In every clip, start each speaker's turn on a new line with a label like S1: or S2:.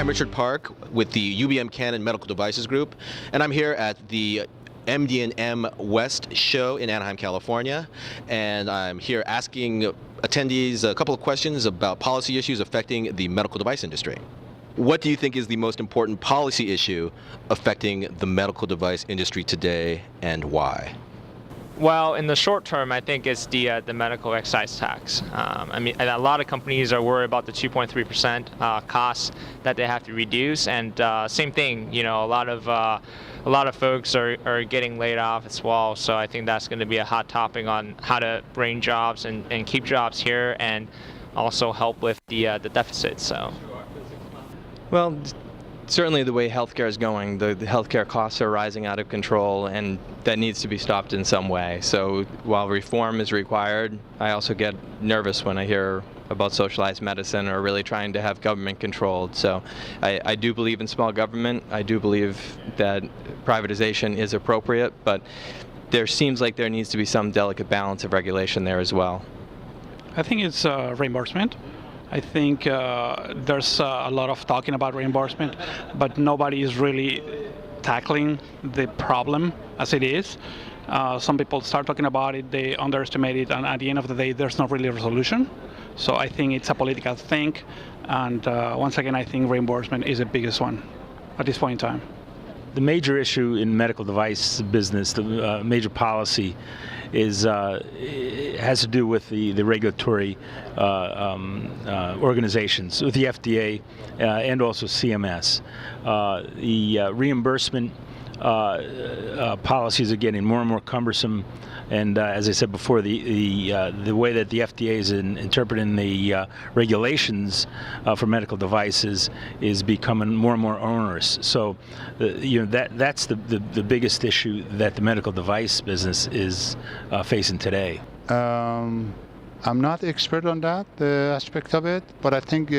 S1: I'm Richard Park with the UBM Canon Medical Devices Group, and I'm here at the MD&M West show in Anaheim, California, and I'm here asking attendees a couple of questions about policy issues affecting the medical device industry. What do you think is the most important policy issue affecting the medical device industry today, and why?
S2: Well, in the short term, I think it's the medical excise tax. I mean, a lot of companies are worried about the 2.3% costs that they have to reduce, and same thing. You know, a lot of folks are getting laid off as well. So I think that's going to be a hot topic on how to bring jobs and keep jobs here, and also help with the deficit. So.
S3: Well, certainly the way healthcare is going, the healthcare costs are rising out of control, and that needs to be stopped in some way. So while reform is required, I also get nervous when I hear about socialized medicine or really trying to have government controlled. So I do believe in small government. I do believe that privatization is appropriate, but there seems like there needs to be some delicate balance of regulation there as well.
S4: I think it's reimbursement. I think there's a lot of talking about reimbursement, but nobody is really tackling the problem as it is. Some people start talking about it, they underestimate it, and at the end of the day, there's not really a resolution. So I think it's a political thing, and once again, I think reimbursement is the biggest one at this point in time.
S5: The major issue in medical device business, the major policy, has to do with the regulatory organizations, with the FDA and also CMS. The reimbursement policies are getting more and more cumbersome, and as I said before, the way that the FDA is interpreting the regulations for medical devices is becoming more and more onerous. So, that's the biggest issue that the medical device business is facing today.
S6: I'm not expert on that aspect of it, but I think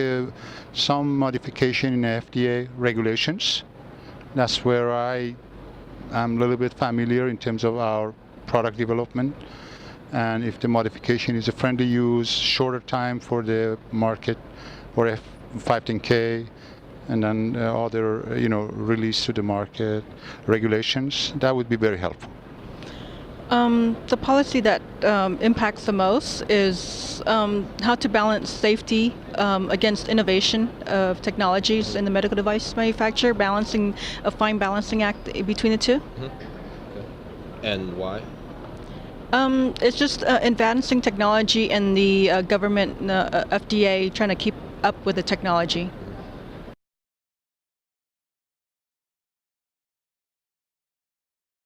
S6: some modification in FDA regulations. That's where I'm a little bit familiar in terms of our product development, and if the modification is a friendly use, shorter time for the market, or 510K, and then other release to the market regulations, that would be very helpful.
S7: The policy that impacts the most is how to balance safety against innovation of technologies in the medical device manufacturer, balancing a fine balancing act between the two.
S1: Mm-hmm. Okay. And why?
S7: It's just advancing technology and the government, FDA, trying to keep up with the technology.